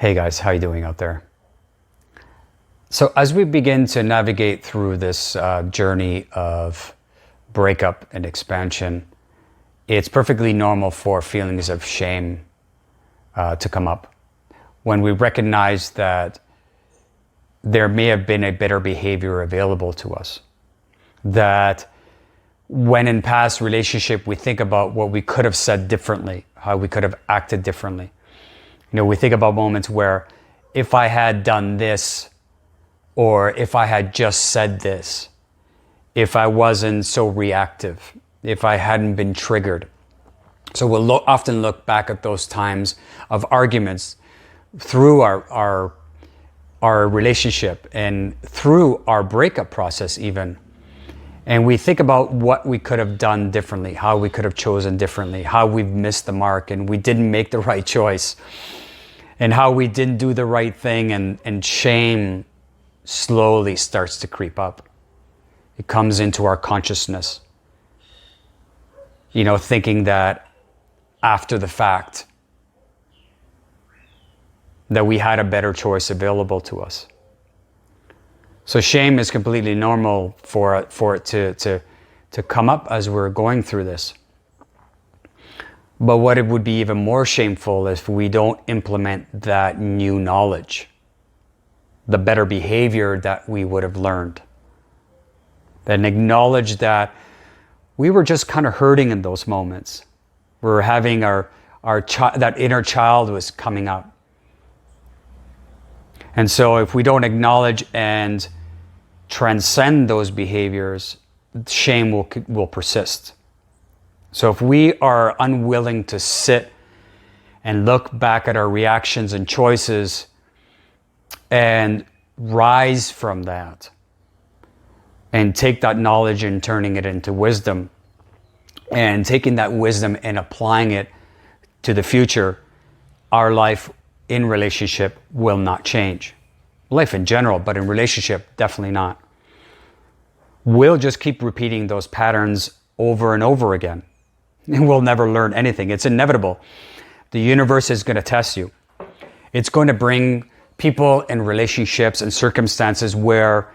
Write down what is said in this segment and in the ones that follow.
Hey guys, how you doing out there? So as we begin to navigate through this journey of breakup and expansion, it's perfectly normal for feelings of shame to come up. When we recognize that there may have been a better behavior available to us, that when in past relationship we think about what we could have said differently, how we could have acted differently. We think about moments where if I had done this, or if I had just said this, if I wasn't so reactive, if I hadn't been triggered. So we'll often look back at those times of arguments through our relationship and through our breakup process even. And we think about what we could have done differently, how we could have chosen differently, how we've missed the mark and we didn't make the right choice, and how we didn't do the right thing, and shame slowly starts to creep up. It comes into our consciousness. Thinking that after the fact that we had a better choice available to us. So shame is completely normal for it to come up as we're going through this. But what it would be even more shameful if we don't implement that new knowledge, the better behavior that we would have learned, and acknowledge that we were just kind of hurting in those moments. We were having that inner child was coming up. And so if we don't acknowledge and transcend those behaviors, shame will persist. So if we are unwilling to sit and look back at our reactions and choices and rise from that and take that knowledge and turning it into wisdom, and taking that wisdom and applying it to the future, our life in relationship will not change. Life in general, but in relationship, definitely not. We'll just keep repeating those patterns over and over again. And we'll never learn anything. It's inevitable. The universe is going to test you. It's going to bring people and relationships and circumstances where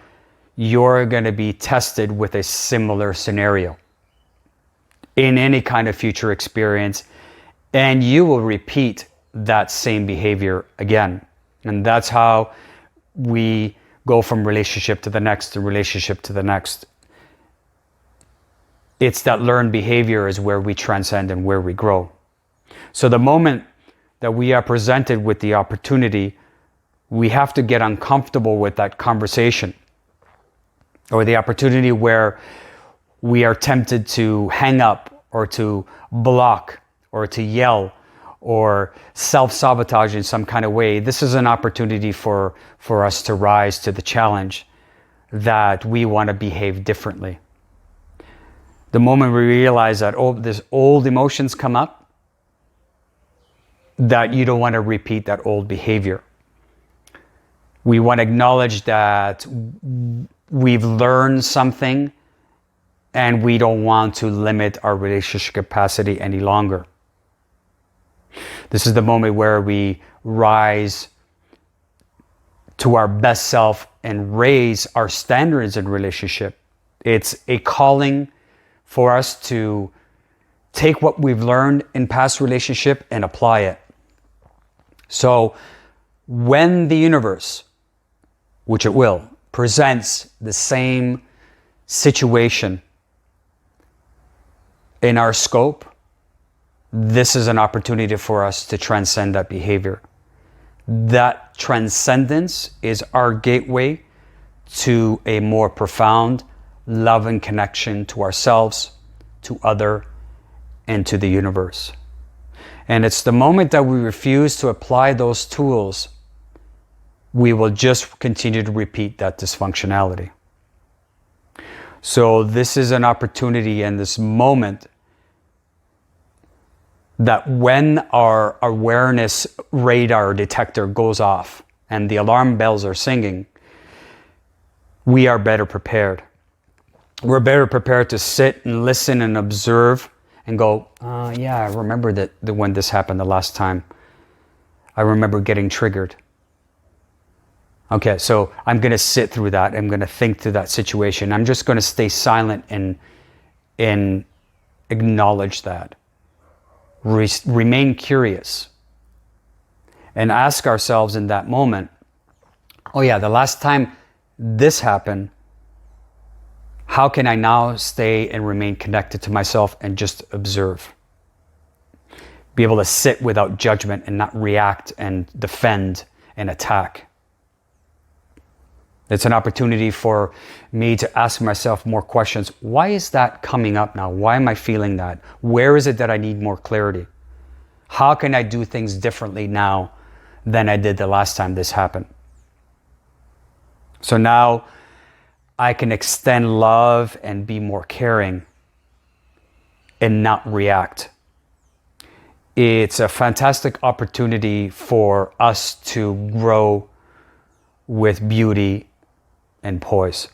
you're going to be tested with a similar scenario in any kind of future experience, and you will repeat that same behavior again. And that's how we go from relationship to the next, to relationship to the next. It's that learned behavior is where we transcend and where we grow. So the moment that we are presented with the opportunity, we have to get uncomfortable with that conversation, or the opportunity where we are tempted to hang up or to block or to yell or self-sabotage in some kind of way. This is an opportunity for us to rise to the challenge that we want to behave differently. The moment we realize that, this old emotions come up, that you don't want to repeat that old behavior. We want to acknowledge that we've learned something and we don't want to limit our relationship capacity any longer. This is the moment where we rise to our best self and raise our standards in relationship. It's a calling for us to take what we've learned in past relationship and apply it. So when the universe, which it will, presents the same situation in our scope, this is an opportunity for us to transcend that behavior. That transcendence is our gateway to a more profound love and connection to ourselves, to other, and to the universe. And it's the moment that we refuse to apply those tools, we will just continue to repeat that dysfunctionality. So this is an opportunity in this moment that when our awareness radar detector goes off and the alarm bells are singing, we are better prepared. We're better prepared to sit and listen and observe and go, yeah, I remember that when this happened the last time. I remember getting triggered. Okay, so I'm going to sit through that. I'm going to think through that situation. I'm just going to stay silent and acknowledge that. Remain curious. And ask ourselves in that moment, oh yeah, the last time this happened, how can I now stay and remain connected to myself and just observe? Be able to sit without judgment and not react and defend and attack. It's an opportunity for me to ask myself more questions. Why is that coming up now? Why am I feeling that? Where is it that I need more clarity? How can I do things differently now than I did the last time this happened? So now I can extend love and be more caring and not react. It's a fantastic opportunity for us to grow with beauty and poise.